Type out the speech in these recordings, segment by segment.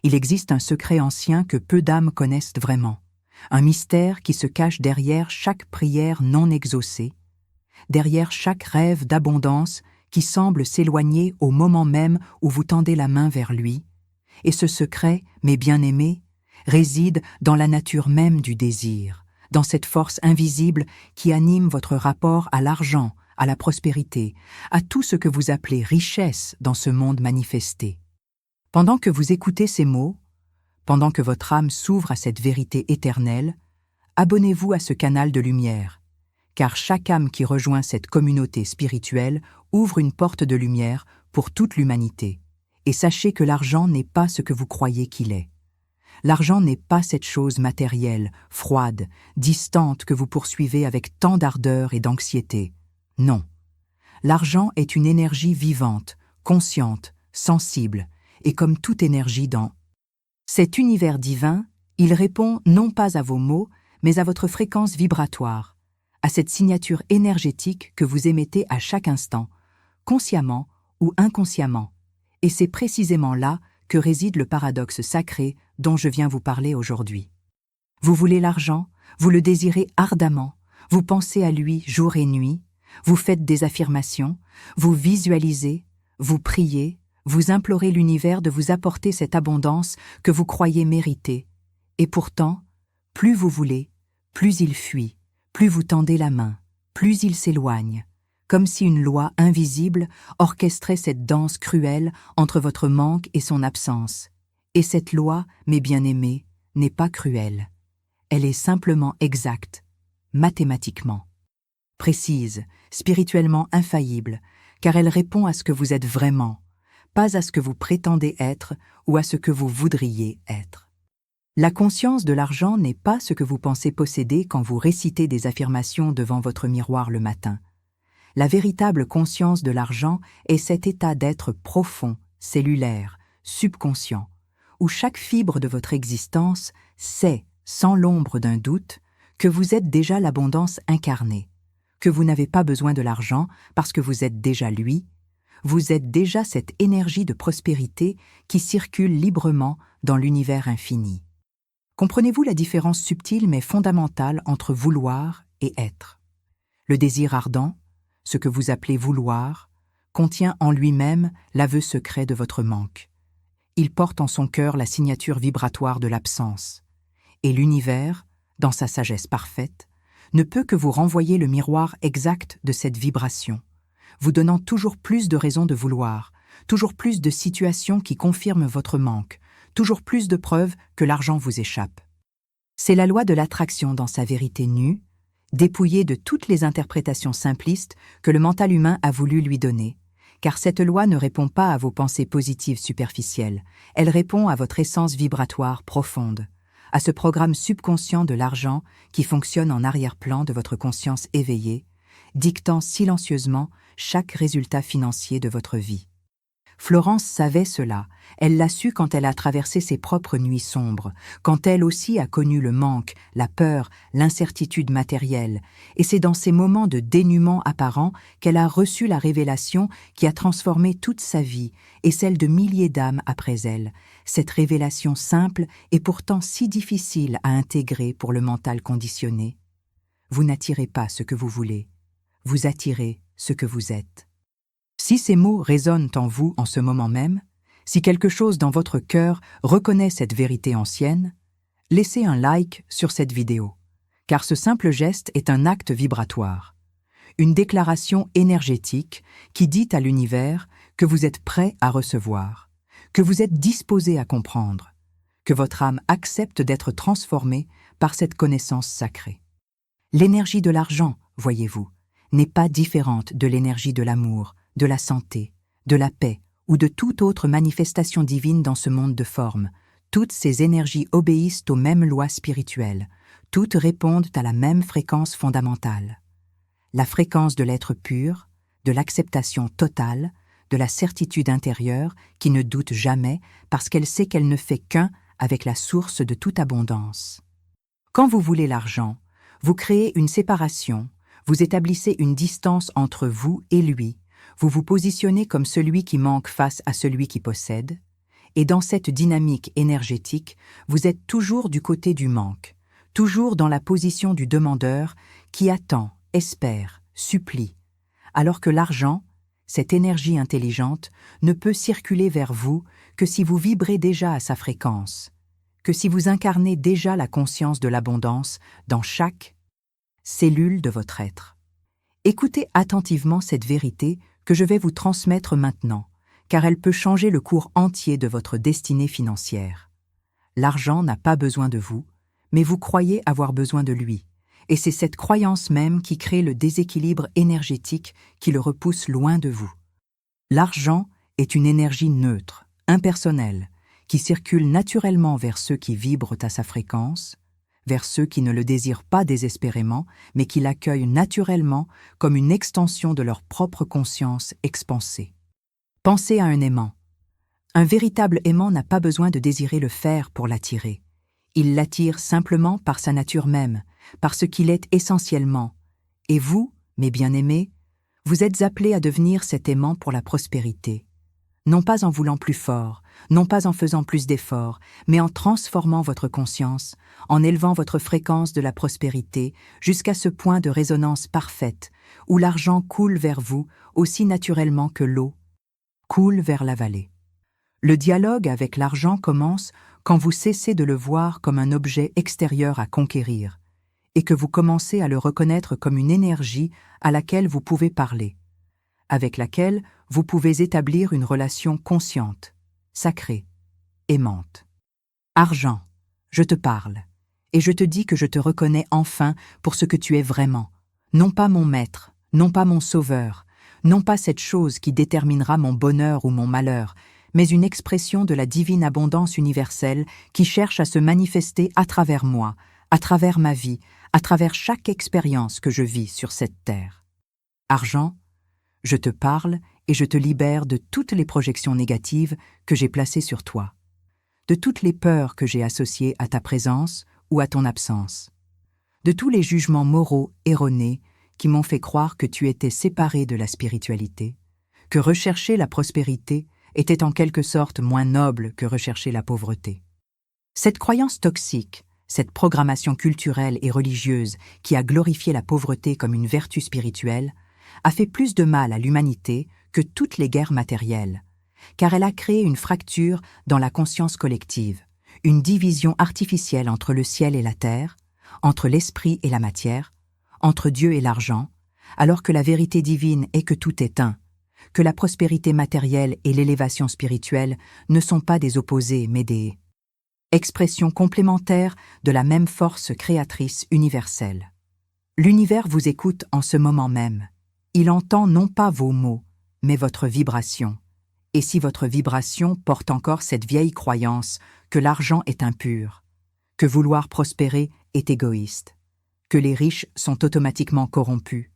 Il existe un secret ancien que peu d'âmes connaissent vraiment, un mystère qui se cache derrière chaque prière non exaucée, derrière chaque rêve d'abondance qui semble s'éloigner au moment même où vous tendez la main vers lui, et ce secret, mes bien-aimés, réside dans la nature même du désir, dans cette force invisible qui anime votre rapport à l'argent, à la prospérité, à tout ce que vous appelez richesse dans ce monde manifesté. Pendant que vous écoutez ces mots, pendant que votre âme s'ouvre à cette vérité éternelle, abonnez-vous à ce canal de lumière, car chaque âme qui rejoint cette communauté spirituelle ouvre une porte de lumière pour toute l'humanité. Et sachez que l'argent n'est pas ce que vous croyez qu'il est. L'argent n'est pas cette chose matérielle, froide, distante que vous poursuivez avec tant d'ardeur et d'anxiété. Non. L'argent est une énergie vivante, consciente, sensible, et comme toute énergie dans cet univers divin, il répond non pas à vos mots, mais à votre fréquence vibratoire, à cette signature énergétique que vous émettez à chaque instant, consciemment ou inconsciemment. Et c'est précisément là que réside le paradoxe sacré dont je viens vous parler aujourd'hui. Vous voulez l'argent, vous le désirez ardemment, vous pensez à lui jour et nuit, vous faites des affirmations, vous visualisez, vous priez, vous implorez l'univers de vous apporter cette abondance que vous croyez mériter. Et pourtant, plus vous voulez, plus il fuit, plus vous tendez la main, plus il s'éloigne, comme si une loi invisible orchestrait cette danse cruelle entre votre manque et son absence. Et cette loi, mes bien-aimés, n'est pas cruelle. Elle est simplement exacte, mathématiquement. Précise, spirituellement infaillible, car elle répond à ce que vous êtes vraiment, pas à ce que vous prétendez être ou à ce que vous voudriez être. La conscience de l'argent n'est pas ce que vous pensez posséder quand vous récitez des affirmations devant votre miroir le matin. La véritable conscience de l'argent est cet état d'être profond, cellulaire, subconscient, où chaque fibre de votre existence sait, sans l'ombre d'un doute, que vous êtes déjà l'abondance incarnée, que vous n'avez pas besoin de l'argent parce que vous êtes déjà lui, vous êtes déjà cette énergie de prospérité qui circule librement dans l'univers infini. Comprenez-vous la différence subtile mais fondamentale entre vouloir et être? Le désir ardent, ce que vous appelez vouloir, contient en lui-même l'aveu secret de votre manque. Il porte en son cœur la signature vibratoire de l'absence. Et l'univers, dans sa sagesse parfaite, ne peut que vous renvoyer le miroir exact de cette vibration, vous donnant toujours plus de raisons de vouloir, toujours plus de situations qui confirment votre manque, toujours plus de preuves que l'argent vous échappe. C'est la loi de l'attraction dans sa vérité nue, dépouillée de toutes les interprétations simplistes que le mental humain a voulu lui donner, car cette loi ne répond pas à vos pensées positives superficielles, elle répond à votre essence vibratoire profonde, à ce programme subconscient de l'argent qui fonctionne en arrière-plan de votre conscience éveillée, dictant silencieusement chaque résultat financier de votre vie. Florence savait cela, elle l'a su quand elle a traversé ses propres nuits sombres, quand elle aussi a connu le manque, la peur, l'incertitude matérielle, et c'est dans ces moments de dénuement apparent qu'elle a reçu la révélation qui a transformé toute sa vie et celle de milliers d'âmes après elle, cette révélation simple et pourtant si difficile à intégrer pour le mental conditionné. Vous n'attirez pas ce que vous voulez, vous attirez ce que vous êtes. Si ces mots résonnent en vous en ce moment même, si quelque chose dans votre cœur reconnaît cette vérité ancienne, laissez un like sur cette vidéo, car ce simple geste est un acte vibratoire, une déclaration énergétique qui dit à l'univers que vous êtes prêt à recevoir, que vous êtes disposé à comprendre, que votre âme accepte d'être transformée par cette connaissance sacrée. L'énergie de l'argent, voyez-vous, n'est pas différente de l'énergie de l'amour, de la santé, de la paix ou de toute autre manifestation divine dans ce monde de formes. Toutes ces énergies obéissent aux mêmes lois spirituelles, toutes répondent à la même fréquence fondamentale. La fréquence de l'être pur, de l'acceptation totale, de la certitude intérieure qui ne doute jamais parce qu'elle sait qu'elle ne fait qu'un avec la source de toute abondance. Quand vous voulez l'argent, vous créez une séparation, vous établissez une distance entre vous et lui, vous vous positionnez comme celui qui manque face à celui qui possède, Et dans cette dynamique énergétique, vous êtes toujours du côté du manque, toujours dans la position du demandeur qui attend, espère, supplie, alors que l'argent, cette énergie intelligente, ne peut circuler vers vous que si vous vibrez déjà à sa fréquence, que si vous incarnez déjà la conscience de l'abondance dans chaque cellule de votre être. Écoutez attentivement cette vérité que je vais vous transmettre maintenant, car elle peut changer le cours entier de votre destinée financière. L'argent n'a pas besoin de vous, mais vous croyez avoir besoin de lui, et c'est cette croyance même qui crée le déséquilibre énergétique qui le repousse loin de vous. L'argent est une énergie neutre, impersonnelle, qui circule naturellement vers ceux qui vibrent à sa fréquence, vers ceux qui ne le désirent pas désespérément, mais qui l'accueillent naturellement comme une extension de leur propre conscience expansée. Pensez à un aimant. Un véritable aimant n'a pas besoin de désirer le faire pour l'attirer. Il l'attire simplement par sa nature même, par ce qu'il est essentiellement. Et vous, mes bien-aimés, vous êtes appelés à devenir cet aimant pour la prospérité. Non pas en voulant plus fort, non pas en faisant plus d'efforts, mais en transformant votre conscience, en élevant votre fréquence de la prospérité jusqu'à ce point de résonance parfaite où l'argent coule vers vous aussi naturellement que l'eau coule vers la vallée. Le dialogue avec l'argent commence quand vous cessez de le voir comme un objet extérieur à conquérir et que vous commencez à le reconnaître comme une énergie à laquelle vous pouvez parler, avec laquelle vous pouvez établir une relation consciente, sacrée, aimante. Argent, je te parle, et je te dis que je te reconnais enfin pour ce que tu es vraiment, non pas mon maître, non pas mon sauveur, non pas cette chose qui déterminera mon bonheur ou mon malheur, mais une expression de la divine abondance universelle qui cherche à se manifester à travers moi, à travers ma vie, à travers chaque expérience que je vis sur cette terre. Argent, je te parle et je te libère de toutes les projections négatives que j'ai placées sur toi, de toutes les peurs que j'ai associées à ta présence ou à ton absence, de tous les jugements moraux erronés qui m'ont fait croire que tu étais séparé de la spiritualité, que rechercher la prospérité était en quelque sorte moins noble que rechercher la pauvreté. Cette croyance toxique, cette programmation culturelle et religieuse qui a glorifié la pauvreté comme une vertu spirituelle, a fait plus de mal à l'humanité que toutes les guerres matérielles, car elle a créé une fracture dans la conscience collective, une division artificielle entre le ciel et la terre, entre l'esprit et la matière, entre Dieu et l'argent, alors que la vérité divine est que tout est un, que la prospérité matérielle et l'élévation spirituelle ne sont pas des opposés mais des expressions complémentaires de la même force créatrice universelle. L'univers vous écoute en ce moment même. Il entend non pas vos mots, mais votre vibration. Et si votre vibration porte encore cette vieille croyance que l'argent est impur, que vouloir prospérer est égoïste, que les riches sont automatiquement corrompus,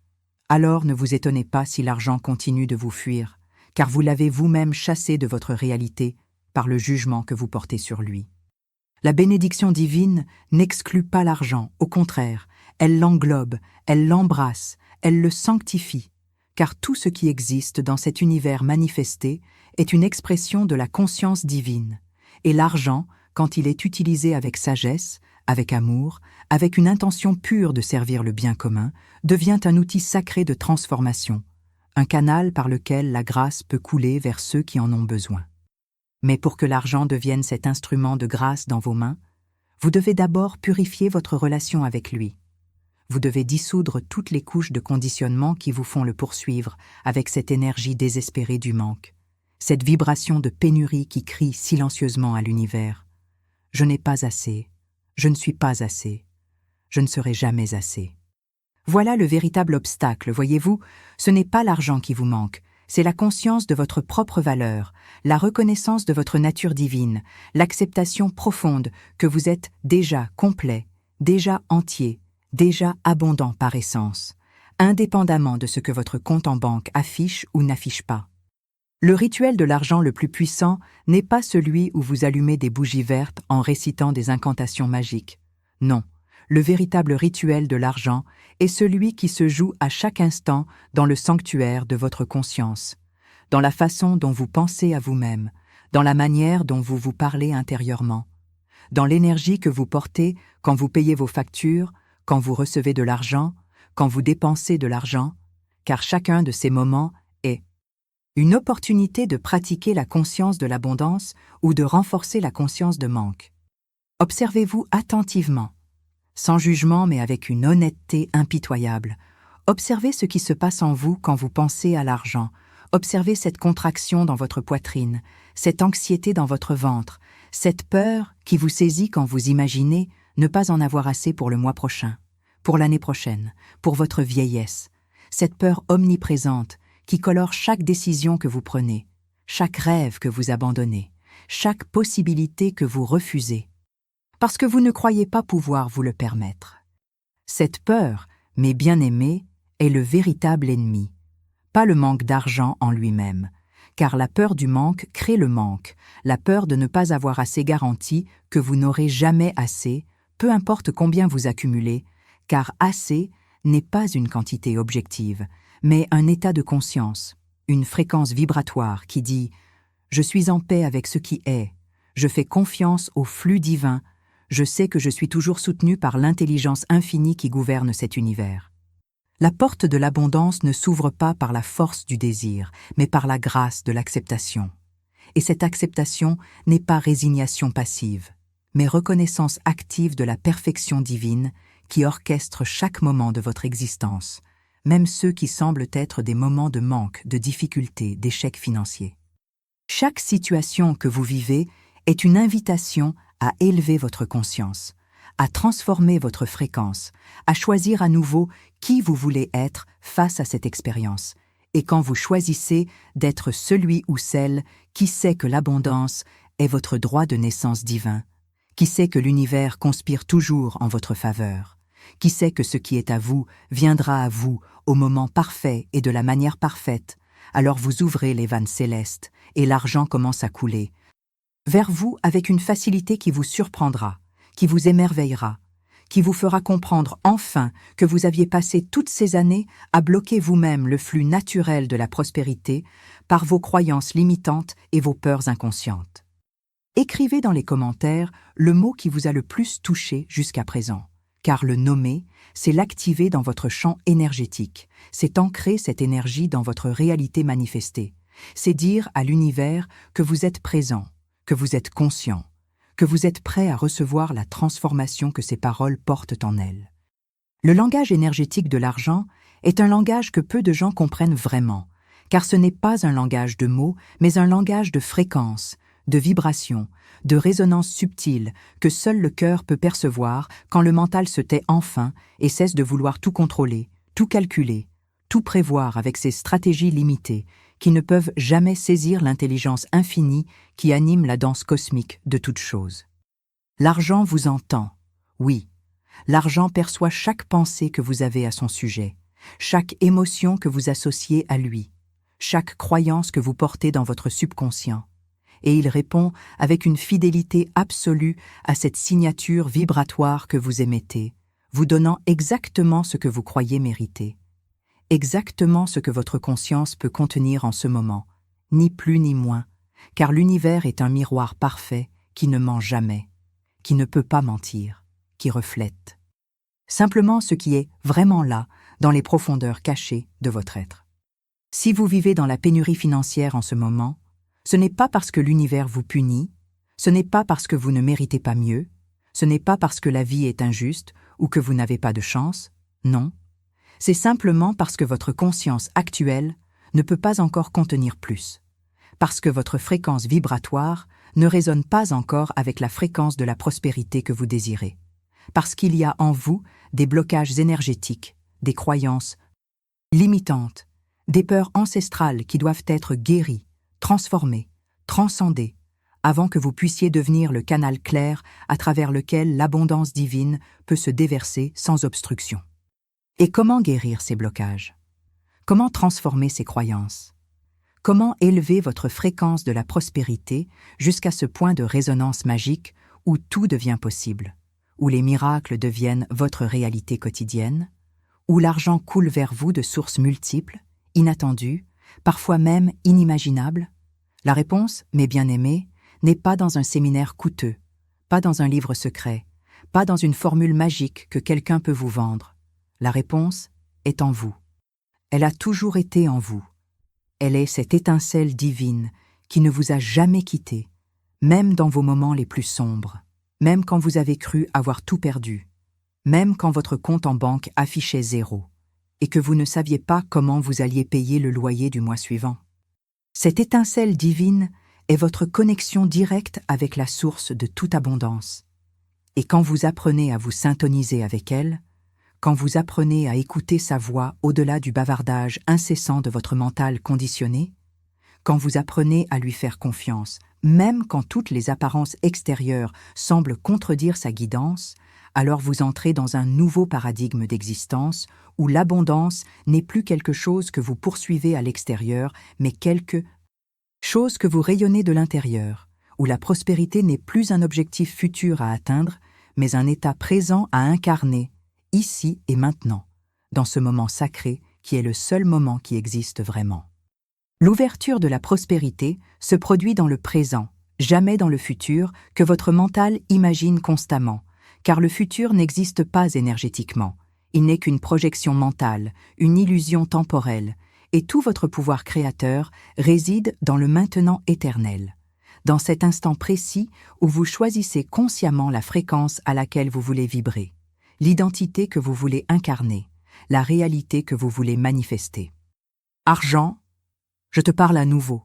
alors ne vous étonnez pas si l'argent continue de vous fuir, car vous l'avez vous-même chassé de votre réalité par le jugement que vous portez sur lui. La bénédiction divine n'exclut pas l'argent, au contraire, elle l'englobe, elle l'embrasse, elle le sanctifie, car tout ce qui existe dans cet univers manifesté est une expression de la conscience divine, et l'argent, quand il est utilisé avec sagesse, avec amour, avec une intention pure de servir le bien commun, devient un outil sacré de transformation, un canal par lequel la grâce peut couler vers ceux qui en ont besoin. Mais pour que l'argent devienne cet instrument de grâce dans vos mains, vous devez d'abord purifier votre relation avec lui. Vous devez dissoudre toutes les couches de conditionnement qui vous font le poursuivre avec cette énergie désespérée du manque, cette vibration de pénurie qui crie silencieusement à l'univers. Je n'ai pas assez, je ne suis pas assez, je ne serai jamais assez. Voilà le véritable obstacle, voyez-vous, ce n'est pas l'argent qui vous manque, c'est la conscience de votre propre valeur, la reconnaissance de votre nature divine, l'acceptation profonde que vous êtes déjà complet, déjà entier, déjà abondant par essence, indépendamment de ce que votre compte en banque affiche ou n'affiche pas. Le rituel de l'argent le plus puissant n'est pas celui où vous allumez des bougies vertes en récitant des incantations magiques. Non, le véritable rituel de l'argent est celui qui se joue à chaque instant dans le sanctuaire de votre conscience, dans la façon dont vous pensez à vous-même, dans la manière dont vous vous parlez intérieurement, dans l'énergie que vous portez quand vous payez vos factures, quand vous recevez de l'argent, quand vous dépensez de l'argent, car chacun de ces moments est une opportunité de pratiquer la conscience de l'abondance ou de renforcer la conscience de manque. Observez-vous attentivement, sans jugement mais avec une honnêteté impitoyable. Observez ce qui se passe en vous quand vous pensez à l'argent. Observez cette contraction dans votre poitrine, cette anxiété dans votre ventre, cette peur qui vous saisit quand vous imaginez ne pas en avoir assez pour le mois prochain, pour l'année prochaine, pour votre vieillesse. Cette peur omniprésente qui colore chaque décision que vous prenez, chaque rêve que vous abandonnez, chaque possibilité que vous refusez, parce que vous ne croyez pas pouvoir vous le permettre. Cette peur, mes bien-aimés, est le véritable ennemi, pas le manque d'argent en lui-même, car la peur du manque crée le manque, la peur de ne pas avoir assez garantit que vous n'aurez jamais assez, peu importe combien vous accumulez, car assez n'est pas une quantité objective, mais un état de conscience, une fréquence vibratoire qui dit « Je suis en paix avec ce qui est, je fais confiance au flux divin, je sais que je suis toujours soutenu par l'intelligence infinie qui gouverne cet univers. » La porte de l'abondance ne s'ouvre pas par la force du désir, mais par la grâce de l'acceptation. Et cette acceptation n'est pas résignation passive, mais reconnaissance active de la perfection divine qui orchestre chaque moment de votre existence, même ceux qui semblent être des moments de manque, de difficulté, d'échec financier. Chaque situation que vous vivez est une invitation à élever votre conscience, à transformer votre fréquence, à choisir à nouveau qui vous voulez être face à cette expérience. Et quand vous choisissez d'être celui ou celle qui sait que l'abondance est votre droit de naissance divin, qui sait que l'univers conspire toujours en votre faveur, qui sait que ce qui est à vous viendra à vous au moment parfait et de la manière parfaite, alors vous ouvrez les vannes célestes et l'argent commence à couler vers vous avec une facilité qui vous surprendra, qui vous émerveillera, qui vous fera comprendre enfin que vous aviez passé toutes ces années à bloquer vous-même le flux naturel de la prospérité par vos croyances limitantes et vos peurs inconscientes. Écrivez dans les commentaires le mot qui vous a le plus touché jusqu'à présent, car le nommer, c'est l'activer dans votre champ énergétique, c'est ancrer cette énergie dans votre réalité manifestée, c'est dire à l'univers que vous êtes présent, que vous êtes conscient, que vous êtes prêt à recevoir la transformation que ces paroles portent en elles. Le langage énergétique de l'argent est un langage que peu de gens comprennent vraiment, car ce n'est pas un langage de mots, mais un langage de fréquences, de vibrations, de résonances subtiles que seul le cœur peut percevoir quand le mental se tait enfin et cesse de vouloir tout contrôler, tout calculer, tout prévoir avec ses stratégies limitées qui ne peuvent jamais saisir l'intelligence infinie qui anime la danse cosmique de toutes choses. L'argent vous entend, oui. L'argent perçoit chaque pensée que vous avez à son sujet, chaque émotion que vous associez à lui, chaque croyance que vous portez dans votre subconscient. Et il répond avec une fidélité absolue à cette signature vibratoire que vous émettez, vous donnant exactement ce que vous croyez mériter. Exactement ce que votre conscience peut contenir en ce moment, ni plus ni moins, car l'univers est un miroir parfait qui ne ment jamais, qui ne peut pas mentir, qui reflète. Simplement ce qui est vraiment là, dans les profondeurs cachées de votre être. Si vous vivez dans la pénurie financière en ce moment, ce n'est pas parce que l'univers vous punit, ce n'est pas parce que vous ne méritez pas mieux, ce n'est pas parce que la vie est injuste ou que vous n'avez pas de chance, non. C'est simplement parce que votre conscience actuelle ne peut pas encore contenir plus, parce que votre fréquence vibratoire ne résonne pas encore avec la fréquence de la prospérité que vous désirez, parce qu'il y a en vous des blocages énergétiques, des croyances limitantes, des peurs ancestrales qui doivent être guéries, transformées, transcendées, avant que vous puissiez devenir le canal clair à travers lequel l'abondance divine peut se déverser sans obstruction. Et comment guérir ces blocages? Comment transformer ces croyances? Comment élever votre fréquence de la prospérité jusqu'à ce point de résonance magique où tout devient possible, où les miracles deviennent votre réalité quotidienne, où l'argent coule vers vous de sources multiples, inattendues, parfois même inimaginables? La réponse, mes bien-aimés, n'est pas dans un séminaire coûteux, pas dans un livre secret, pas dans une formule magique que quelqu'un peut vous vendre. La réponse est en vous. Elle a toujours été en vous. Elle est cette étincelle divine qui ne vous a jamais quitté, même dans vos moments les plus sombres, même quand vous avez cru avoir tout perdu, même quand votre compte en banque affichait 0, et que vous ne saviez pas comment vous alliez payer le loyer du mois suivant. Cette étincelle divine est votre connexion directe avec la source de toute abondance. Et quand vous apprenez à vous syntoniser avec elle, quand vous apprenez à écouter sa voix au-delà du bavardage incessant de votre mental conditionné, quand vous apprenez à lui faire confiance, même quand toutes les apparences extérieures semblent contredire sa guidance, alors vous entrez dans un nouveau paradigme d'existence où l'abondance n'est plus quelque chose que vous poursuivez à l'extérieur, mais quelque chose que vous rayonnez de l'intérieur, où la prospérité n'est plus un objectif futur à atteindre, mais un état présent à incarner, ici et maintenant, dans ce moment sacré qui est le seul moment qui existe vraiment. L'ouverture de la prospérité se produit dans le présent, jamais dans le futur, que votre mental imagine constamment, car le futur n'existe pas énergétiquement. Il n'est qu'une projection mentale, une illusion temporelle, et tout votre pouvoir créateur réside dans le maintenant éternel, dans cet instant précis où vous choisissez consciemment la fréquence à laquelle vous voulez vibrer, l'identité que vous voulez incarner, la réalité que vous voulez manifester. Argent, je te parle à nouveau.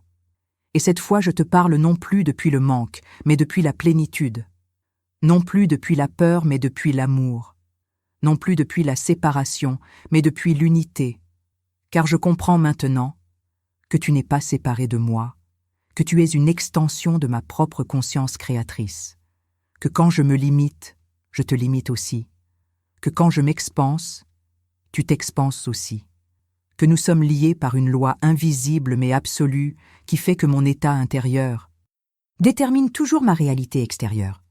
Et cette fois, je te parle non plus depuis le manque, mais depuis la plénitude. Non plus depuis la peur, mais depuis l'amour. Non plus depuis la séparation, mais depuis l'unité. Car je comprends maintenant que tu n'es pas séparé de moi, que tu es une extension de ma propre conscience créatrice, que quand je me limite, je te limite aussi, que quand je m'expanse, tu t'expanses aussi, que nous sommes liés par une loi invisible mais absolue qui fait que mon état intérieur détermine toujours ma réalité extérieure.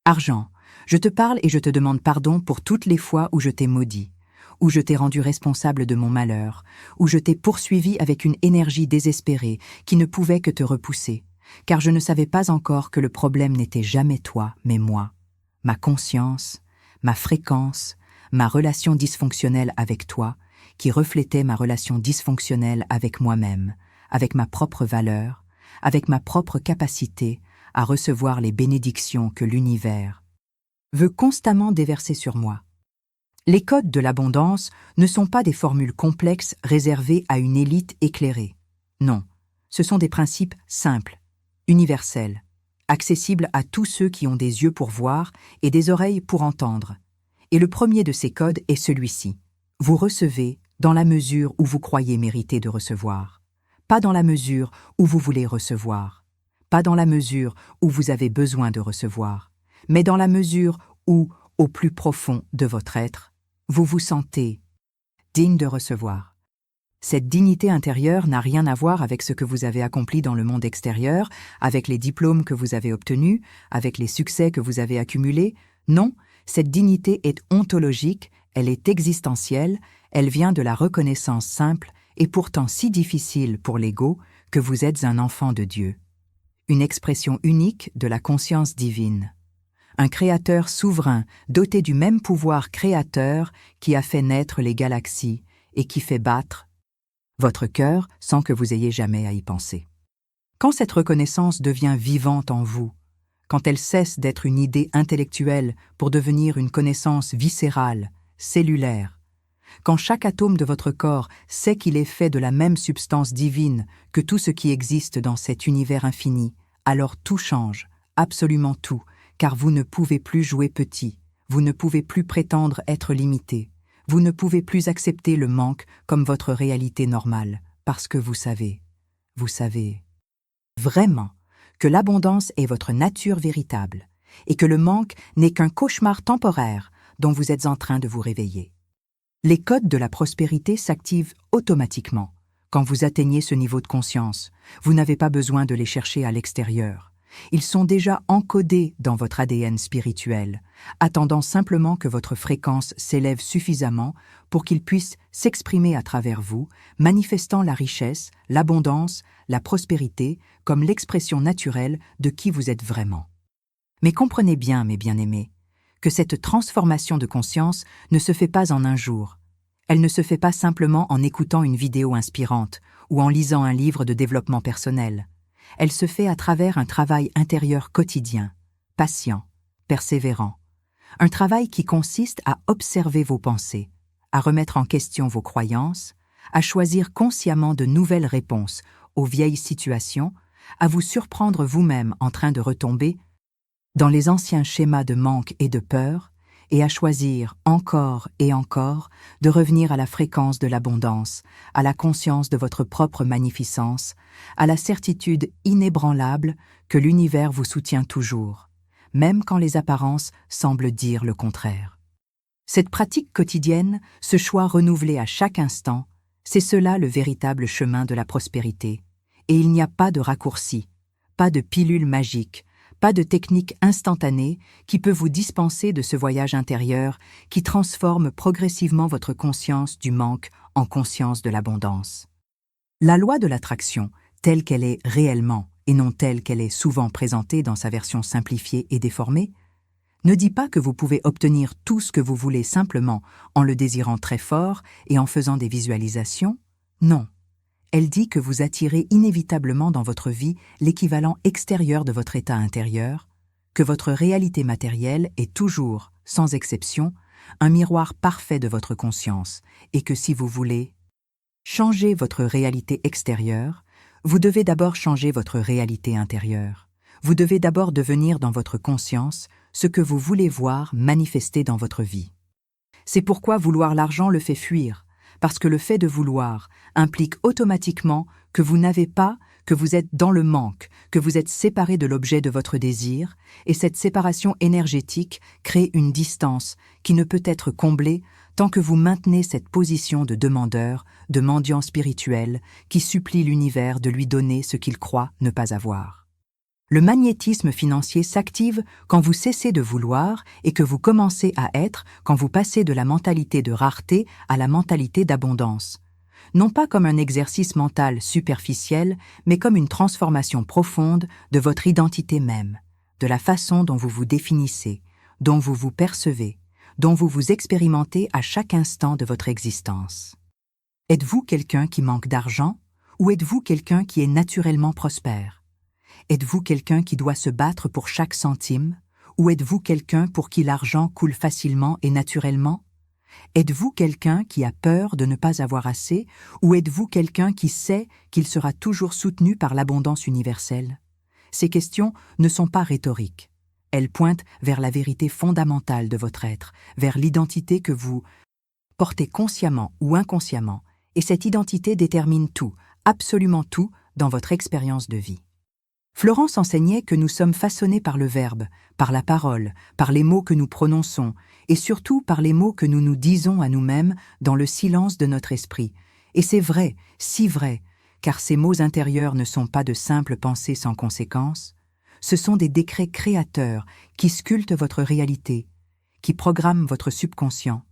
Argent, je te parle et je te demande pardon pour toutes les fois où je t'ai maudit, où je t'ai rendu responsable de mon malheur, où je t'ai poursuivi avec une énergie désespérée qui ne pouvait que te repousser, car je ne savais pas encore que le problème n'était jamais toi, mais moi, ma conscience, ma fréquence, ma relation dysfonctionnelle avec toi, qui reflétait ma relation dysfonctionnelle avec moi-même, avec ma propre valeur, avec ma propre capacité à recevoir les bénédictions que l'univers veut constamment déverser sur moi. Les codes de l'abondance ne sont pas des formules complexes réservées à une élite éclairée. Non, ce sont des principes simples, universels, accessibles à tous ceux qui ont des yeux pour voir et des oreilles pour entendre. Et le premier de ces codes est celui-ci. Vous recevez dans la mesure où vous croyez mériter de recevoir, pas dans la mesure où vous voulez recevoir, pas dans la mesure où vous avez besoin de recevoir, mais dans la mesure où, au plus profond de votre être, vous vous sentez digne de recevoir. Cette dignité intérieure n'a rien à voir avec ce que vous avez accompli dans le monde extérieur, avec les diplômes que vous avez obtenus, avec les succès que vous avez accumulés. Non, cette dignité est ontologique, elle est existentielle, elle vient de la reconnaissance simple et pourtant si difficile pour l'ego que vous êtes un enfant de Dieu. Une expression unique de la conscience divine. Un créateur souverain doté du même pouvoir créateur qui a fait naître les galaxies et qui fait battre votre cœur sans que vous ayez jamais à y penser. Quand cette reconnaissance devient vivante en vous, quand elle cesse d'être une idée intellectuelle pour devenir une connaissance viscérale, cellulaire, quand chaque atome de votre corps sait qu'il est fait de la même substance divine que tout ce qui existe dans cet univers infini, alors tout change, absolument tout, car vous ne pouvez plus jouer petit, vous ne pouvez plus prétendre être limité, vous ne pouvez plus accepter le manque comme votre réalité normale, parce que vous savez vraiment que l'abondance est votre nature véritable, et que le manque n'est qu'un cauchemar temporaire dont vous êtes en train de vous réveiller. Les codes de la prospérité s'activent automatiquement quand vous atteignez ce niveau de conscience. Vous n'avez pas besoin de les chercher à l'extérieur. Ils sont déjà encodés dans votre ADN spirituel, attendant simplement que votre fréquence s'élève suffisamment pour qu'ils puissent s'exprimer à travers vous, manifestant la richesse, l'abondance, la prospérité comme l'expression naturelle de qui vous êtes vraiment. Mais comprenez bien, mes bien-aimés, que cette transformation de conscience ne se fait pas en un jour. Elle ne se fait pas simplement en écoutant une vidéo inspirante ou en lisant un livre de développement personnel. Elle se fait à travers un travail intérieur quotidien, patient, persévérant. Un travail qui consiste à observer vos pensées, à remettre en question vos croyances, à choisir consciemment de nouvelles réponses aux vieilles situations, à vous surprendre vous-même en train de retomber dans les anciens schémas de manque et de peur, et à choisir encore et encore de revenir à la fréquence de l'abondance, à la conscience de votre propre magnificence, à la certitude inébranlable que l'univers vous soutient toujours, même quand les apparences semblent dire le contraire. Cette pratique quotidienne, ce choix renouvelé à chaque instant, c'est cela le véritable chemin de la prospérité. Et il n'y a pas de raccourci, pas de pilule magique, pas de technique instantanée qui peut vous dispenser de ce voyage intérieur qui transforme progressivement votre conscience du manque en conscience de l'abondance. La loi de l'attraction, telle qu'elle est réellement et non telle qu'elle est souvent présentée dans sa version simplifiée et déformée, ne dit pas que vous pouvez obtenir tout ce que vous voulez simplement en le désirant très fort et en faisant des visualisations. Non. Elle dit que vous attirez inévitablement dans votre vie l'équivalent extérieur de votre état intérieur, que votre réalité matérielle est toujours, sans exception, un miroir parfait de votre conscience, et que si vous voulez changer votre réalité extérieure, vous devez d'abord changer votre réalité intérieure. Vous devez d'abord devenir dans votre conscience ce que vous voulez voir manifester dans votre vie. C'est pourquoi vouloir l'argent le fait fuir, parce que le fait de vouloir implique automatiquement que vous n'avez pas, que vous êtes dans le manque, que vous êtes séparé de l'objet de votre désir, et cette séparation énergétique crée une distance qui ne peut être comblée tant que vous maintenez cette position de demandeur, de mendiant spirituel, qui supplie l'univers de lui donner ce qu'il croit ne pas avoir. Le magnétisme financier s'active quand vous cessez de vouloir et que vous commencez à être quand vous passez de la mentalité de rareté à la mentalité d'abondance. Non pas comme un exercice mental superficiel, mais comme une transformation profonde de votre identité même, de la façon dont vous vous définissez, dont vous vous percevez, dont vous vous expérimentez à chaque instant de votre existence. Êtes-vous quelqu'un qui manque d'argent ou êtes-vous quelqu'un qui est naturellement prospère? Êtes-vous quelqu'un qui doit se battre pour chaque centime, ou êtes-vous quelqu'un pour qui l'argent coule facilement et naturellement? Êtes-vous quelqu'un qui a peur de ne pas avoir assez, ou êtes-vous quelqu'un qui sait qu'il sera toujours soutenu par l'abondance universelle? Ces questions ne sont pas rhétoriques. Elles pointent vers la vérité fondamentale de votre être, vers l'identité que vous portez consciemment ou inconsciemment, et cette identité détermine tout, absolument tout, dans votre expérience de vie. Florence enseignait que nous sommes façonnés par le verbe, par la parole, par les mots que nous prononçons, et surtout par les mots que nous nous disons à nous-mêmes dans le silence de notre esprit. Et c'est vrai, si vrai, car ces mots intérieurs ne sont pas de simples pensées sans conséquence, ce sont des décrets créateurs qui sculptent votre réalité, qui programment votre subconscient,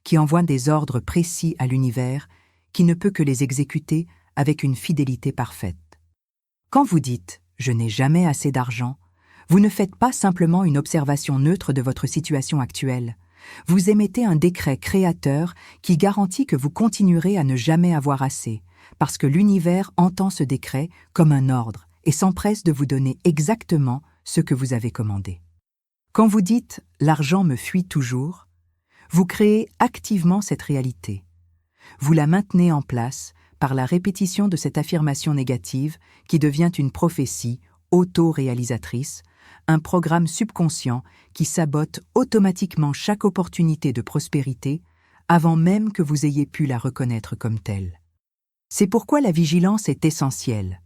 qui envoient des ordres précis à l'univers, qui ne peut que les exécuter avec une fidélité parfaite. Quand vous dites « je n'ai jamais assez d'argent », vous ne faites pas simplement une observation neutre de votre situation actuelle. Vous émettez un décret créateur qui garantit que vous continuerez à ne jamais avoir assez, parce que l'univers entend ce décret comme un ordre et s'empresse de vous donner exactement ce que vous avez commandé. Quand vous dites « l'argent me fuit toujours », vous créez activement cette réalité. Vous la maintenez en place par la répétition de cette affirmation négative qui devient une prophétie auto-réalisatrice, un programme subconscient qui sabote automatiquement chaque opportunité de prospérité avant même que vous ayez pu la reconnaître comme telle. C'est pourquoi la vigilance est essentielle.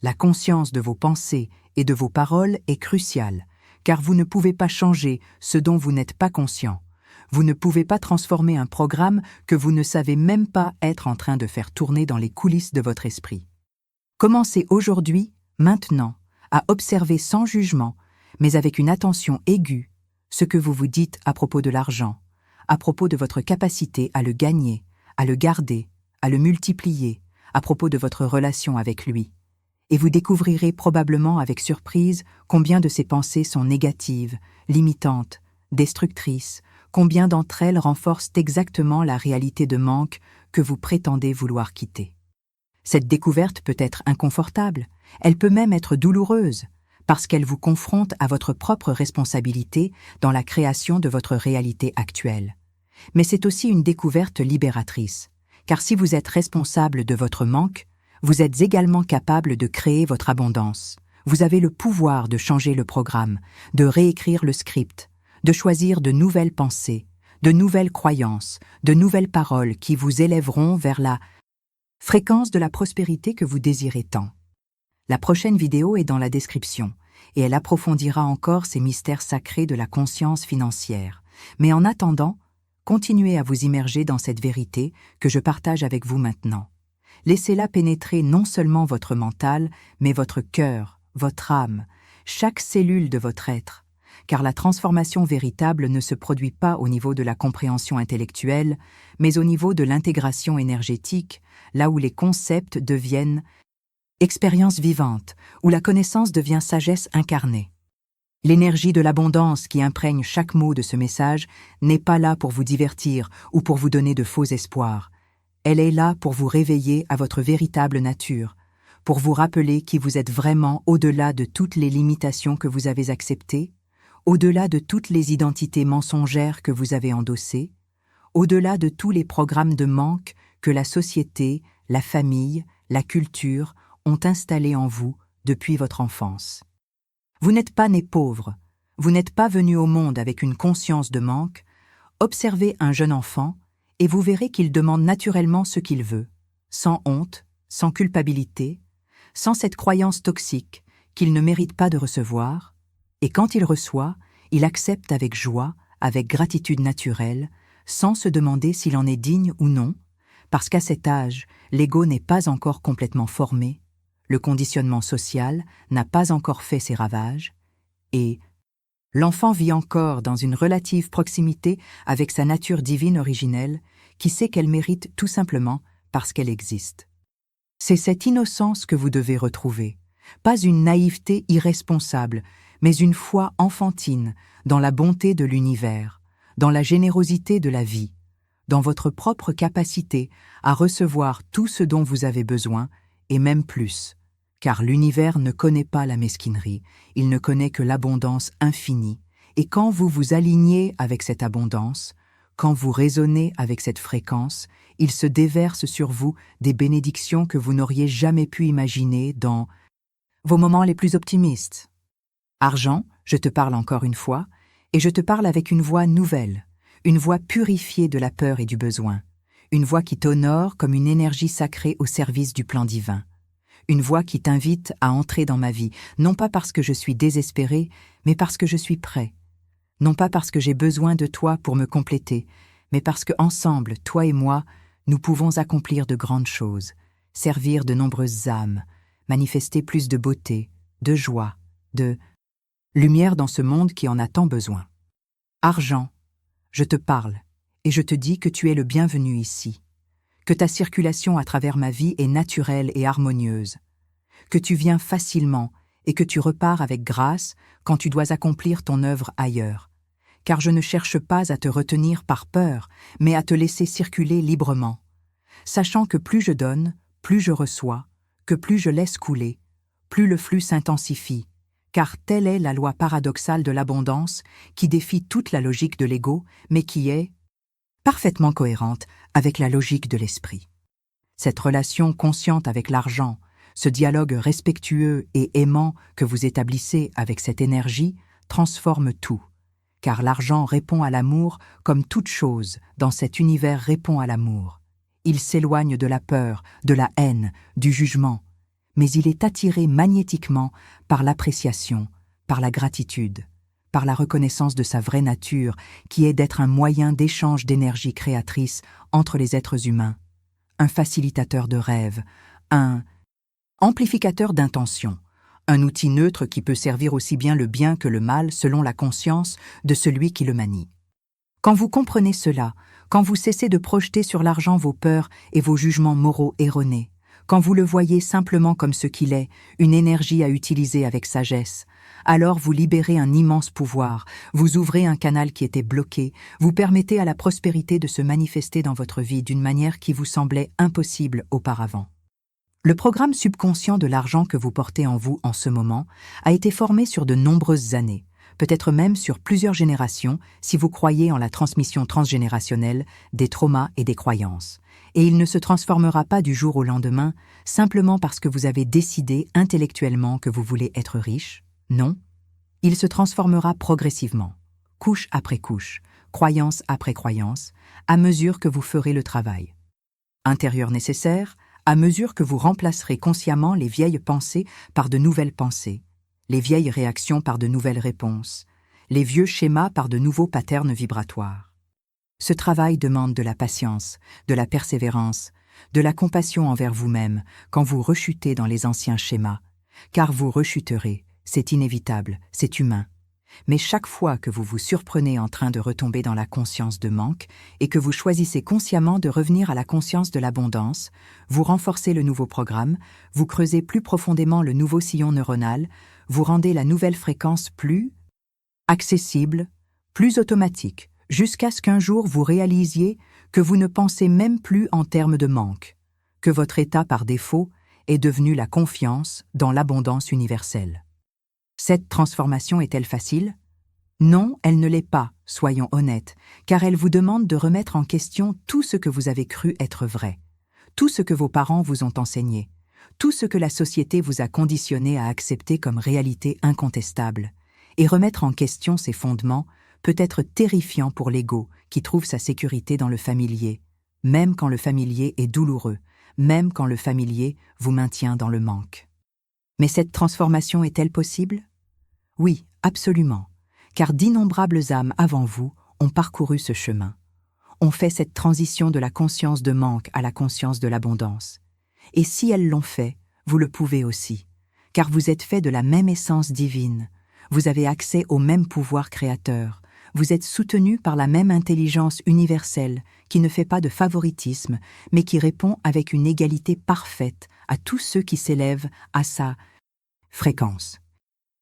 La conscience de vos pensées et de vos paroles est cruciale, car vous ne pouvez pas changer ce dont vous n'êtes pas conscient. Vous ne pouvez pas transformer un programme que vous ne savez même pas être en train de faire tourner dans les coulisses de votre esprit. Commencez aujourd'hui, maintenant, à observer sans jugement, mais avec une attention aiguë, ce que vous vous dites à propos de l'argent, à propos de votre capacité à le gagner, à le garder, à le multiplier, à propos de votre relation avec lui. Et vous découvrirez probablement avec surprise combien de ces pensées sont négatives, limitantes, destructrices, combien d'entre elles renforcent exactement la réalité de manque que vous prétendez vouloir quitter. Cette découverte peut être inconfortable, elle peut même être douloureuse, parce qu'elle vous confronte à votre propre responsabilité dans la création de votre réalité actuelle. Mais c'est aussi une découverte libératrice, car si vous êtes responsable de votre manque, vous êtes également capable de créer votre abondance. Vous avez le pouvoir de changer le programme, de réécrire le script, de choisir de nouvelles pensées, de nouvelles croyances, de nouvelles paroles qui vous élèveront vers la fréquence de la prospérité que vous désirez tant. La prochaine vidéo est dans la description, et elle approfondira encore ces mystères sacrés de la conscience financière. Mais en attendant, continuez à vous immerger dans cette vérité que je partage avec vous maintenant. Laissez-la pénétrer non seulement votre mental, mais votre cœur, votre âme, chaque cellule de votre être, car la transformation véritable ne se produit pas au niveau de la compréhension intellectuelle, mais au niveau de l'intégration énergétique, là où les concepts deviennent expérience vivante, où la connaissance devient sagesse incarnée. L'énergie de l'abondance qui imprègne chaque mot de ce message n'est pas là pour vous divertir ou pour vous donner de faux espoirs. Elle est là pour vous réveiller à votre véritable nature, pour vous rappeler qui vous êtes vraiment au-delà de toutes les limitations que vous avez acceptées, au-delà de toutes les identités mensongères que vous avez endossées, au-delà de tous les programmes de manque que la société, la famille, la culture ont installés en vous depuis votre enfance. Vous n'êtes pas né pauvre, vous n'êtes pas venu au monde avec une conscience de manque. Observez un jeune enfant et vous verrez qu'il demande naturellement ce qu'il veut, sans honte, sans culpabilité, sans cette croyance toxique qu'il ne mérite pas de recevoir, et quand il reçoit, il accepte avec joie, avec gratitude naturelle, sans se demander s'il en est digne ou non, parce qu'à cet âge, l'ego n'est pas encore complètement formé, le conditionnement social n'a pas encore fait ses ravages, et l'enfant vit encore dans une relative proximité avec sa nature divine originelle, qui sait qu'elle mérite tout simplement parce qu'elle existe. C'est cette innocence que vous devez retrouver, pas une naïveté irresponsable, mais une foi enfantine dans la bonté de l'univers, dans la générosité de la vie, dans votre propre capacité à recevoir tout ce dont vous avez besoin, et même plus, car l'univers ne connaît pas la mesquinerie, il ne connaît que l'abondance infinie, et quand vous vous alignez avec cette abondance, quand vous résonnez avec cette fréquence, il se déverse sur vous des bénédictions que vous n'auriez jamais pu imaginer dans vos moments les plus optimistes. Argent, je te parle encore une fois, et je te parle avec une voix nouvelle, une voix purifiée de la peur et du besoin, une voix qui t'honore comme une énergie sacrée au service du plan divin, une voix qui t'invite à entrer dans ma vie, non pas parce que je suis désespéré, mais parce que je suis prêt, non pas parce que j'ai besoin de toi pour me compléter, mais parce que ensemble, toi et moi, nous pouvons accomplir de grandes choses, servir de nombreuses âmes, manifester plus de beauté, de joie, de lumière dans ce monde qui en a tant besoin. Argent, je te parle, et je te dis que tu es le bienvenu ici, que ta circulation à travers ma vie est naturelle et harmonieuse, que tu viens facilement et que tu repars avec grâce quand tu dois accomplir ton œuvre ailleurs, car je ne cherche pas à te retenir par peur, mais à te laisser circuler librement, sachant que plus je donne, plus je reçois, que plus je laisse couler, plus le flux s'intensifie, car telle est la loi paradoxale de l'abondance qui défie toute la logique de l'ego, mais qui est parfaitement cohérente avec la logique de l'esprit. Cette relation consciente avec l'argent, ce dialogue respectueux et aimant que vous établissez avec cette énergie, transforme tout, car l'argent répond à l'amour comme toute chose dans cet univers répond à l'amour. Il s'éloigne de la peur, de la haine, du jugement, mais il est attiré magnétiquement par l'appréciation, par la gratitude, par la reconnaissance de sa vraie nature, qui est d'être un moyen d'échange d'énergie créatrice entre les êtres humains, un facilitateur de rêves, un amplificateur d'intention, Un outil neutre qui peut servir aussi bien le bien que le mal selon la conscience de celui qui le manie. Quand vous comprenez cela, quand vous cessez de projeter sur l'argent vos peurs et vos jugements moraux erronés, quand vous le voyez simplement comme ce qu'il est, une énergie à utiliser avec sagesse, alors vous libérez un immense pouvoir, vous ouvrez un canal qui était bloqué, vous permettez à la prospérité de se manifester dans votre vie d'une manière qui vous semblait impossible auparavant. Le programme subconscient de l'argent que vous portez en vous en ce moment a été formé sur de nombreuses années, peut-être même sur plusieurs générations si vous croyez en la transmission transgénérationnelle des traumas et des croyances. Et il ne se transformera pas du jour au lendemain simplement parce que vous avez décidé intellectuellement que vous voulez être riche. Non, il se transformera progressivement, couche après couche, croyance après croyance, à mesure que vous ferez le travail intérieur nécessaire, à mesure que vous remplacerez consciemment les vieilles pensées par de nouvelles pensées, les vieilles réactions par de nouvelles réponses, les vieux schémas par de nouveaux patterns vibratoires. Ce travail demande de la patience, de la persévérance, de la compassion envers vous-même quand vous rechutez dans les anciens schémas, car vous rechuterez, c'est inévitable, c'est humain. Mais chaque fois que vous vous surprenez en train de retomber dans la conscience de manque et que vous choisissez consciemment de revenir à la conscience de l'abondance, vous renforcez le nouveau programme, vous creusez plus profondément le nouveau sillon neuronal, vous rendez la nouvelle fréquence plus accessible, plus automatique, jusqu'à ce qu'un jour vous réalisiez que vous ne pensez même plus en termes de manque, que votre état par défaut est devenu la confiance dans l'abondance universelle. Cette transformation est-elle facile? Non, elle ne l'est pas, soyons honnêtes, car elle vous demande de remettre en question tout ce que vous avez cru être vrai, tout ce que vos parents vous ont enseigné, tout ce que la société vous a conditionné à accepter comme réalité incontestable, et remettre en question ces fondements peut être terrifiant pour l'ego qui trouve sa sécurité dans le familier, même quand le familier est douloureux, même quand le familier vous maintient dans le manque. Mais cette transformation est-elle possible? Oui, absolument, car d'innombrables âmes avant vous ont parcouru ce chemin, ont fait cette transition de la conscience de manque à la conscience de l'abondance. Et si elles l'ont fait, vous le pouvez aussi, car vous êtes fait de la même essence divine, vous avez accès au même pouvoir créateur, vous êtes soutenu par la même intelligence universelle qui ne fait pas de favoritisme, mais qui répond avec une égalité parfaite à tous ceux qui s'élèvent à sa fréquence.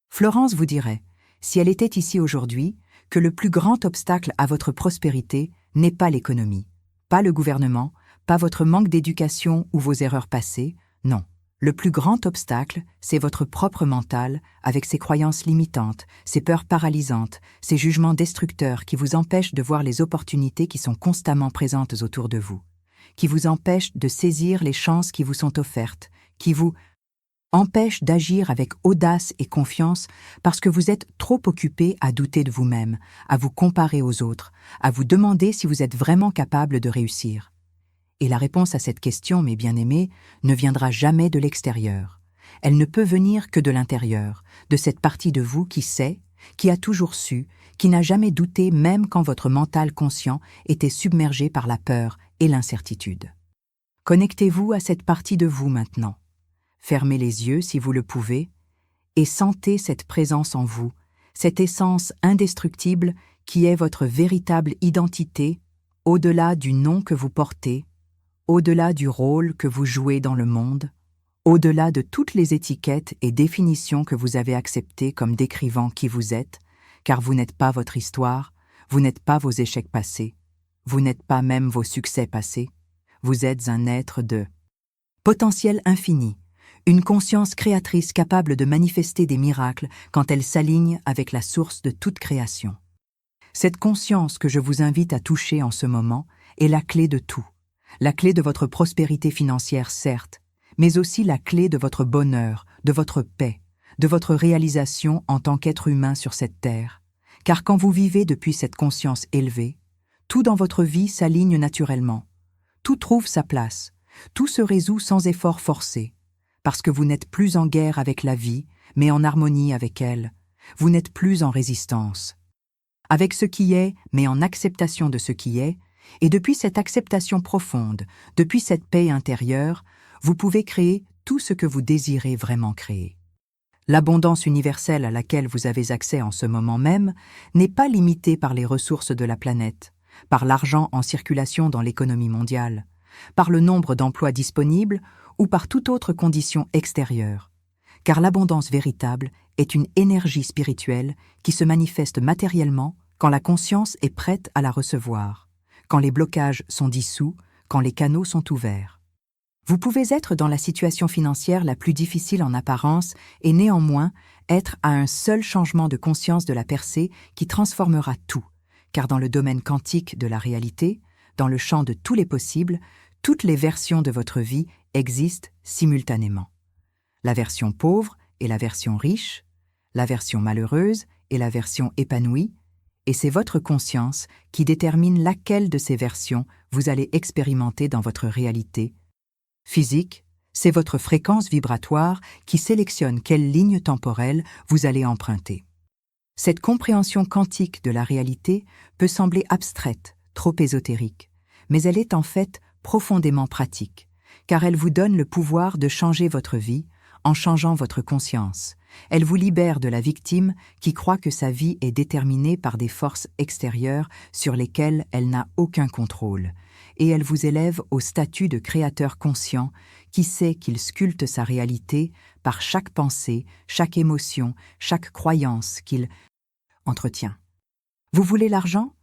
Florence vous dirait, si elle était ici aujourd'hui, que le plus grand obstacle à votre prospérité n'est pas l'économie, pas le gouvernement, pas votre manque d'éducation ou vos erreurs passées, non. Le plus grand obstacle, c'est votre propre mental, avec ses croyances limitantes, ses peurs paralysantes, ses jugements destructeurs qui vous empêchent de voir les opportunités qui sont constamment présentes autour de vous, qui vous empêchent de saisir les chances qui vous sont offertes, qui vous empêche d'agir avec audace et confiance parce que vous êtes trop occupé à douter de vous-même, à vous comparer aux autres, à vous demander si vous êtes vraiment capable de réussir. Et la réponse à cette question, mes bien-aimés, ne viendra jamais de l'extérieur. Elle ne peut venir que de l'intérieur, de cette partie de vous qui sait, qui a toujours su, qui n'a jamais douté même quand votre mental conscient était submergé par la peur et l'incertitude. Connectez-vous à cette partie de vous maintenant. Fermez les yeux si vous le pouvez et sentez cette présence en vous, cette essence indestructible qui est votre véritable identité, au-delà du nom que vous portez, au-delà du rôle que vous jouez dans le monde, au-delà de toutes les étiquettes et définitions que vous avez acceptées comme décrivant qui vous êtes, car vous n'êtes pas votre histoire, vous n'êtes pas vos échecs passés, vous n'êtes pas même vos succès passés, vous êtes un être de potentiel infini, une conscience créatrice capable de manifester des miracles quand elle s'aligne avec la source de toute création. Cette conscience que je vous invite à toucher en ce moment est la clé de tout, la clé de votre prospérité financière certes, mais aussi la clé de votre bonheur, de votre paix, de votre réalisation en tant qu'être humain sur cette terre. Car quand vous vivez depuis cette conscience élevée, tout dans votre vie s'aligne naturellement, tout trouve sa place, tout se résout sans effort forcé, parce que vous n'êtes plus en guerre avec la vie, mais en harmonie avec elle. Vous n'êtes plus en résistance. Avec ce qui est, mais en acceptation de ce qui est, et depuis cette acceptation profonde, depuis cette paix intérieure, vous pouvez créer tout ce que vous désirez vraiment créer. L'abondance universelle à laquelle vous avez accès en ce moment même n'est pas limitée par les ressources de la planète, par l'argent en circulation dans l'économie mondiale, par le nombre d'emplois disponibles ou par toute autre condition extérieure. Car l'abondance véritable est une énergie spirituelle qui se manifeste matériellement quand la conscience est prête à la recevoir, quand les blocages sont dissous, quand les canaux sont ouverts. Vous pouvez être dans la situation financière la plus difficile en apparence et néanmoins être à un seul changement de conscience de la percée qui transformera tout, car dans le domaine quantique de la réalité, dans le champ de tous les possibles, toutes les versions de votre vie existent simultanément. La version pauvre et la version riche, la version malheureuse et la version épanouie, et c'est votre conscience qui détermine laquelle de ces versions vous allez expérimenter dans votre réalité physique. C'est votre fréquence vibratoire qui sélectionne quelle ligne temporelle vous allez emprunter. Cette compréhension quantique de la réalité peut sembler abstraite, trop ésotérique, mais elle est en fait profondément pratique, car elle vous donne le pouvoir de changer votre vie en changeant votre conscience. Elle vous libère de la victime qui croit que sa vie est déterminée par des forces extérieures sur lesquelles elle n'a aucun contrôle, et elle vous élève au statut de créateur conscient qui sait qu'il sculpte sa réalité par chaque pensée, chaque émotion, chaque croyance qu'il entretient. Vous voulez l'argent?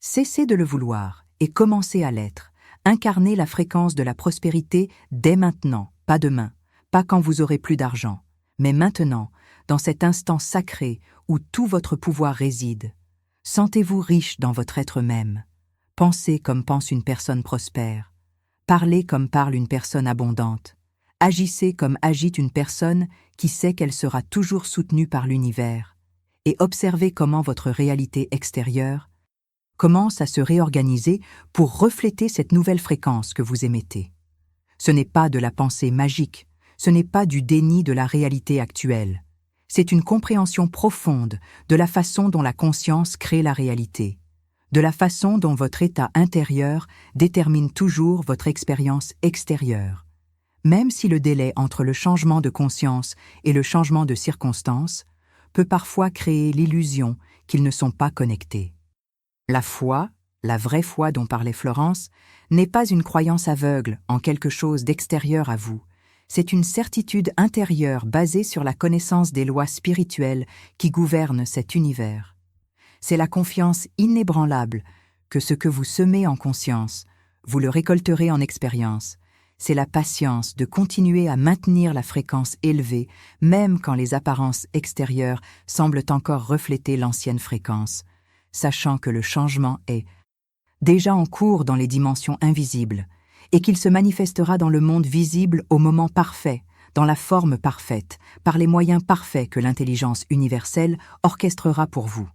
Cessez de le vouloir et commencez à l'être. Incarnez la fréquence de la prospérité dès maintenant, pas demain, pas quand vous aurez plus d'argent, mais maintenant, dans cet instant sacré où tout votre pouvoir réside. Sentez-vous riche dans votre être même. Pensez comme pense une personne prospère. Parlez comme parle une personne abondante. Agissez comme agit une personne qui sait qu'elle sera toujours soutenue par l'univers. Et observez comment votre réalité extérieure commence à se réorganiser pour refléter cette nouvelle fréquence que vous émettez. Ce n'est pas de la pensée magique, ce n'est pas du déni de la réalité actuelle. C'est une compréhension profonde de la façon dont la conscience crée la réalité, de la façon dont votre état intérieur détermine toujours votre expérience extérieure. Même si le délai entre le changement de conscience et le changement de circonstance peut parfois créer l'illusion qu'ils ne sont pas connectés. La foi, la vraie foi dont parlait Florence, n'est pas une croyance aveugle en quelque chose d'extérieur à vous. C'est une certitude intérieure basée sur la connaissance des lois spirituelles qui gouvernent cet univers. C'est la confiance inébranlable que ce que vous semez en conscience, vous le récolterez en expérience. C'est la patience de continuer à maintenir la fréquence élevée, même quand les apparences extérieures semblent encore refléter l'ancienne fréquence, sachant que le changement est déjà en cours dans les dimensions invisibles, et qu'il se manifestera dans le monde visible au moment parfait, dans la forme parfaite, par les moyens parfaits que l'intelligence universelle orchestrera pour vous.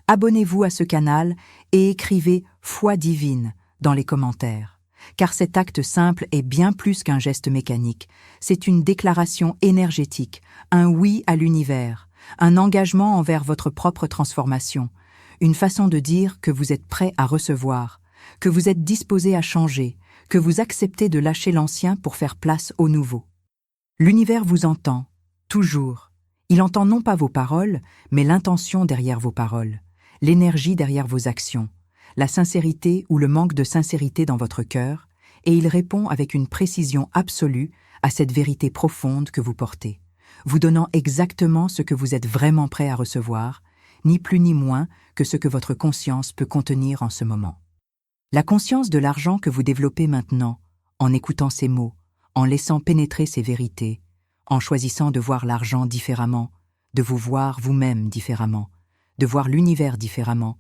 Abonnez-vous à ce canal et écrivez « Foi divine » dans les commentaires, car cet acte simple est bien plus qu'un geste mécanique. C'est une déclaration énergétique, un oui à l'univers, un engagement envers votre propre transformation, une façon de dire que vous êtes prêt à recevoir, que vous êtes disposé à changer, que vous acceptez de lâcher l'ancien pour faire place au nouveau. L'univers vous entend, toujours. Il entend non pas vos paroles, mais l'intention derrière vos paroles, l'énergie derrière vos actions, la sincérité ou le manque de sincérité dans votre cœur, et il répond avec une précision absolue à cette vérité profonde que vous portez, vous donnant exactement ce que vous êtes vraiment prêt à recevoir, ni plus ni moins que ce que votre conscience peut contenir en ce moment. La conscience de l'argent que vous développez maintenant, en écoutant ces mots, en laissant pénétrer ces vérités, en choisissant de voir l'argent différemment, de vous voir vous-même différemment, de voir l'univers différemment,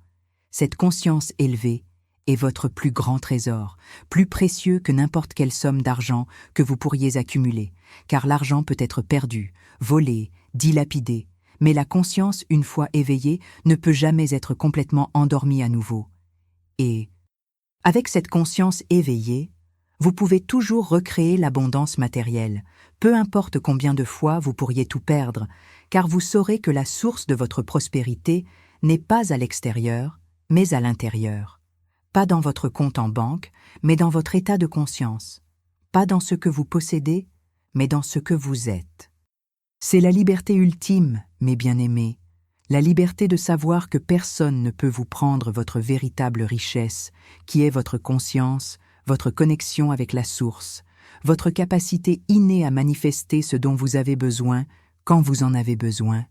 cette conscience élevée est votre plus grand trésor, plus précieux que n'importe quelle somme d'argent que vous pourriez accumuler, car l'argent peut être perdu, volé, dilapidé, mais la conscience, une fois éveillée, ne peut jamais être complètement endormie à nouveau. Et, avec cette conscience éveillée, vous pouvez toujours recréer l'abondance matérielle, peu importe combien de fois vous pourriez tout perdre, car vous saurez que la source de votre prospérité n'est pas à l'extérieur, mais à l'intérieur. Pas dans votre compte en banque, mais dans votre état de conscience. Pas dans ce que vous possédez, mais dans ce que vous êtes. C'est la liberté ultime, mes bien-aimés, la liberté de savoir que personne ne peut vous prendre votre véritable richesse, qui est votre conscience, votre connexion avec la source, votre capacité innée à manifester ce dont vous avez besoin quand vous en avez besoin,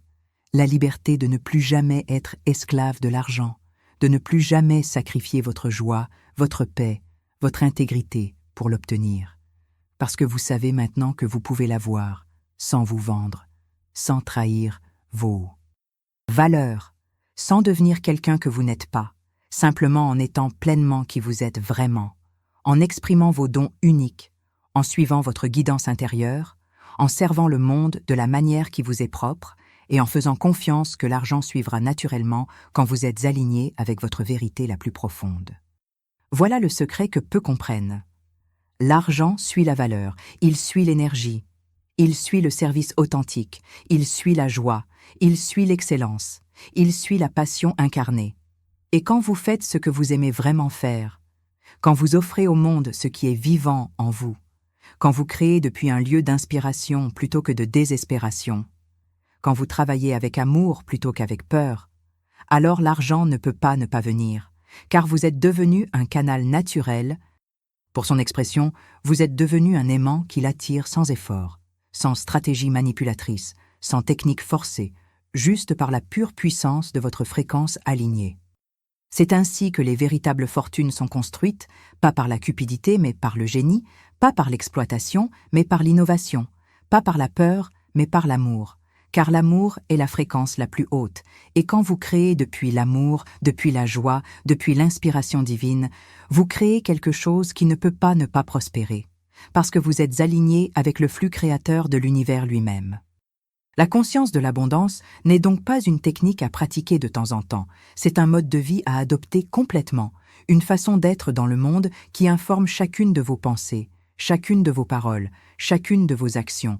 la liberté de ne plus jamais être esclave de l'argent, de ne plus jamais sacrifier votre joie, votre paix, votre intégrité pour l'obtenir. Parce que vous savez maintenant que vous pouvez l'avoir, sans vous vendre, sans trahir vos valeurs, sans devenir quelqu'un que vous n'êtes pas, simplement en étant pleinement qui vous êtes vraiment, en exprimant vos dons uniques, en suivant votre guidance intérieure, en servant le monde de la manière qui vous est propre et en faisant confiance que l'argent suivra naturellement quand vous êtes aligné avec votre vérité la plus profonde. Voilà le secret que peu comprennent. L'argent suit la valeur, il suit l'énergie, il suit le service authentique, il suit la joie, il suit l'excellence, il suit la passion incarnée. Et quand vous faites ce que vous aimez vraiment faire, quand vous offrez au monde ce qui est vivant en vous, quand vous créez depuis un lieu d'inspiration plutôt que de désespération, quand vous travaillez avec amour plutôt qu'avec peur, alors l'argent ne peut pas ne pas venir, car vous êtes devenu un canal naturel. Pour son expression, vous êtes devenu un aimant qui l'attire sans effort, sans stratégie manipulatrice, sans technique forcée, juste par la pure puissance de votre fréquence alignée. C'est ainsi que les véritables fortunes sont construites, pas par la cupidité mais par le génie, pas par l'exploitation mais par l'innovation, pas par la peur mais par l'amour, car l'amour est la fréquence la plus haute, et quand vous créez depuis l'amour, depuis la joie, depuis l'inspiration divine, vous créez quelque chose qui ne peut pas ne pas prospérer, parce que vous êtes aligné avec le flux créateur de l'univers lui-même. La conscience de l'abondance n'est donc pas une technique à pratiquer de temps en temps, c'est un mode de vie à adopter complètement, une façon d'être dans le monde qui informe chacune de vos pensées, chacune de vos paroles, chacune de vos actions.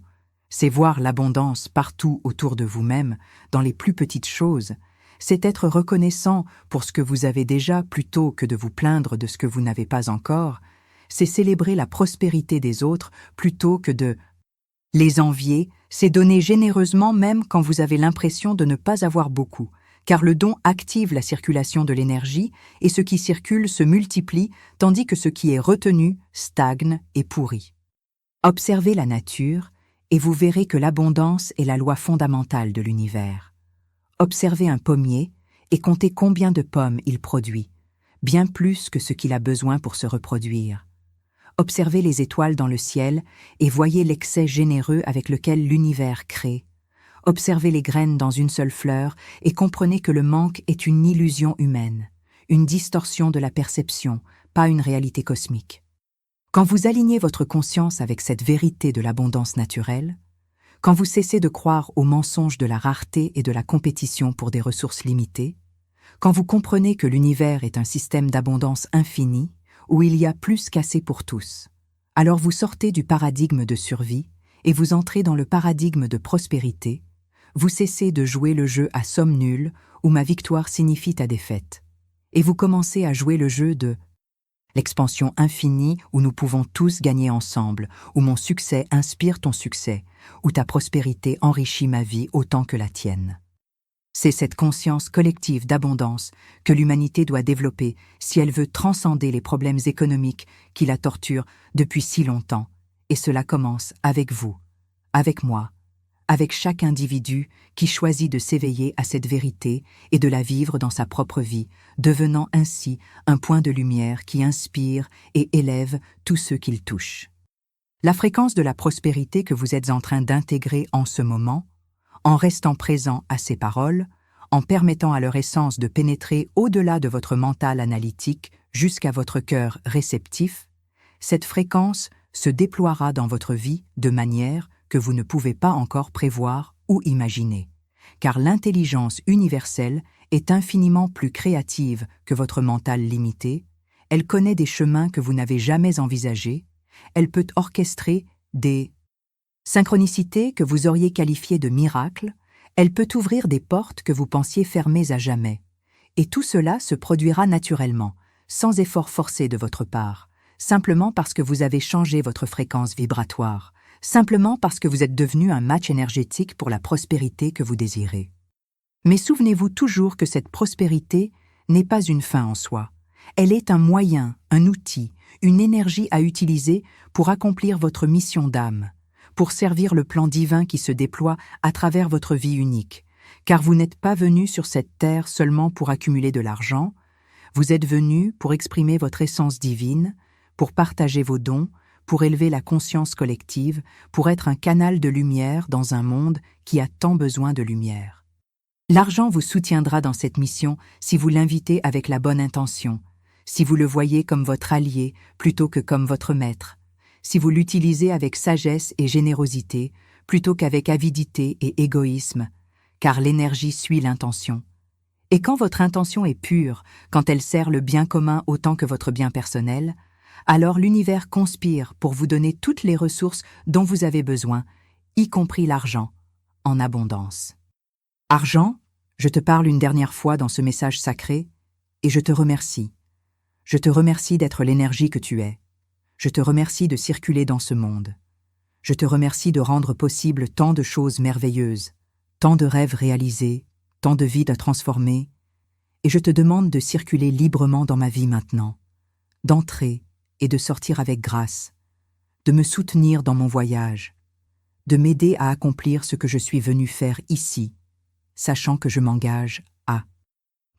C'est voir l'abondance partout autour de vous-même, dans les plus petites choses. C'est être reconnaissant pour ce que vous avez déjà plutôt que de vous plaindre de ce que vous n'avez pas encore. C'est célébrer la prospérité des autres plutôt que de les envier, c'est donner généreusement même quand vous avez l'impression de ne pas avoir beaucoup, car le don active la circulation de l'énergie et ce qui circule se multiplie tandis que ce qui est retenu stagne et pourrit. Observez la nature et vous verrez que l'abondance est la loi fondamentale de l'univers. Observez un pommier et comptez combien de pommes il produit, bien plus que ce qu'il a besoin pour se reproduire. Observez les étoiles dans le ciel et voyez l'excès généreux avec lequel l'univers crée. Observez les graines dans une seule fleur et comprenez que le manque est une illusion humaine, une distorsion de la perception, pas une réalité cosmique. Quand vous alignez votre conscience avec cette vérité de l'abondance naturelle, quand vous cessez de croire aux mensonges de la rareté et de la compétition pour des ressources limitées, quand vous comprenez que l'univers est un système d'abondance infinie, où il y a plus qu'assez pour tous, alors vous sortez du paradigme de survie et vous entrez dans le paradigme de prospérité, vous cessez de jouer le jeu à somme nulle où ma victoire signifie ta défaite, et vous commencez à jouer le jeu de l'expansion infinie où nous pouvons tous gagner ensemble, où mon succès inspire ton succès, où ta prospérité enrichit ma vie autant que la tienne. C'est cette conscience collective d'abondance que l'humanité doit développer si elle veut transcender les problèmes économiques qui la torturent depuis si longtemps, et cela commence avec vous, avec moi, avec chaque individu qui choisit de s'éveiller à cette vérité et de la vivre dans sa propre vie, devenant ainsi un point de lumière qui inspire et élève tous ceux qu'il touche. La fréquence de la prospérité que vous êtes en train d'intégrer en ce moment, en restant présent à ces paroles, en permettant à leur essence de pénétrer au-delà de votre mental analytique jusqu'à votre cœur réceptif, cette fréquence se déploiera dans votre vie de manière que vous ne pouvez pas encore prévoir ou imaginer, car l'intelligence universelle est infiniment plus créative que votre mental limité, elle connaît des chemins que vous n'avez jamais envisagés, elle peut orchestrer des synchronicités que vous auriez qualifiées de miracles, elle peut ouvrir des portes que vous pensiez fermées à jamais. Et tout cela se produira naturellement, sans effort forcé de votre part, simplement parce que vous avez changé votre fréquence vibratoire, simplement parce que vous êtes devenu un match énergétique pour la prospérité que vous désirez. Mais souvenez-vous toujours que cette prospérité n'est pas une fin en soi. Elle est un moyen, un outil, une énergie à utiliser pour accomplir votre mission d'âme, pour servir le plan divin qui se déploie à travers votre vie unique, car vous n'êtes pas venu sur cette terre seulement pour accumuler de l'argent, vous êtes venu pour exprimer votre essence divine, pour partager vos dons, pour élever la conscience collective, pour être un canal de lumière dans un monde qui a tant besoin de lumière. L'argent vous soutiendra dans cette mission si vous l'invitez avec la bonne intention, si vous le voyez comme votre allié plutôt que comme votre maître, si vous l'utilisez avec sagesse et générosité plutôt qu'avec avidité et égoïsme, car l'énergie suit l'intention. Et quand votre intention est pure, quand elle sert le bien commun autant que votre bien personnel, alors l'univers conspire pour vous donner toutes les ressources dont vous avez besoin, y compris l'argent, en abondance. Argent, je te parle une dernière fois dans ce message sacré, et je te remercie. Je te remercie d'être l'énergie que tu es. Je te remercie de circuler dans ce monde. Je te remercie de rendre possible tant de choses merveilleuses, tant de rêves réalisés, tant de vies à transformer, et je te demande de circuler librement dans ma vie maintenant, d'entrer et de sortir avec grâce, de me soutenir dans mon voyage, de m'aider à accomplir ce que je suis venu faire ici, sachant que je m'engage à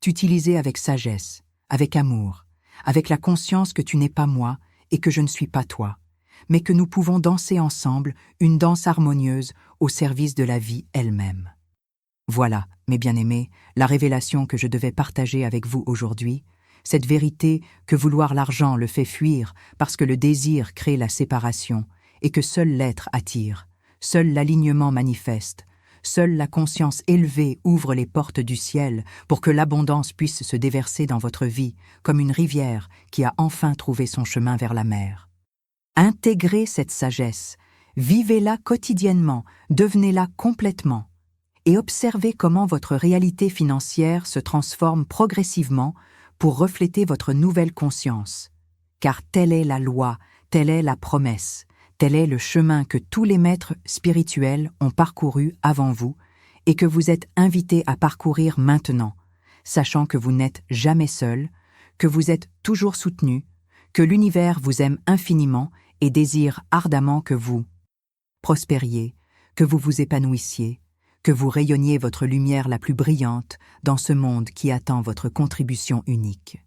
t'utiliser avec sagesse, avec amour, avec la conscience que tu n'es pas moi et que je ne suis pas toi, mais que nous pouvons danser ensemble une danse harmonieuse au service de la vie elle-même. Voilà, mes bien-aimés, la révélation que je devais partager avec vous aujourd'hui, cette vérité que vouloir l'argent le fait fuir parce que le désir crée la séparation et que seul l'être attire, seul l'alignement manifeste, seule la conscience élevée ouvre les portes du ciel pour que l'abondance puisse se déverser dans votre vie comme une rivière qui a enfin trouvé son chemin vers la mer. Intégrez cette sagesse, vivez-la quotidiennement, devenez-la complètement, et observez comment votre réalité financière se transforme progressivement pour refléter votre nouvelle conscience. Car telle est la loi, telle est la promesse, tel est le chemin que tous les maîtres spirituels ont parcouru avant vous et que vous êtes invités à parcourir maintenant, sachant que vous n'êtes jamais seul, que vous êtes toujours soutenu, que l'univers vous aime infiniment et désire ardemment que vous prospériez, que vous vous épanouissiez, que vous rayonniez votre lumière la plus brillante dans ce monde qui attend votre contribution unique.